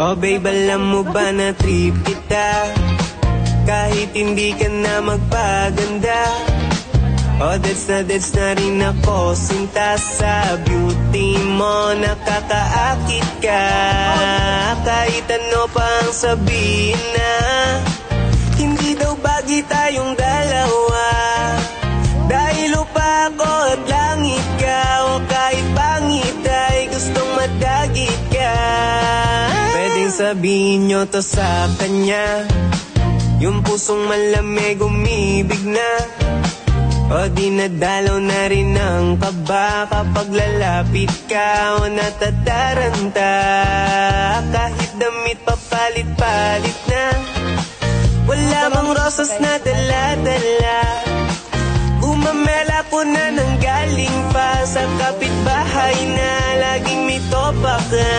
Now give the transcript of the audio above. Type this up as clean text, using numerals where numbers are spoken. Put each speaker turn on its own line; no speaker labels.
Oh babe, alam mo ba na trip kita kahit hindi ka na magpaganda. Oh that's na rin ako sinta sa beauty mo, nakakaakit ka. Kahit ano pa ang sabihin na hindi daw bagay tayong dalawa, dahil lupa ako at langit ka. O kahit pangit ay gustong madagit ka. Pwedeng sabihin nyo to sa kanya, yung pusong malamig umibig na. O dinadalaw na rin ang kaba kapag lalapit ka o natataranta. Kahit damit papalit-palit na, wala bang rosas na dala-dala. Umamela ko na nang galing pa sa kapitbahay na laging may topa ka.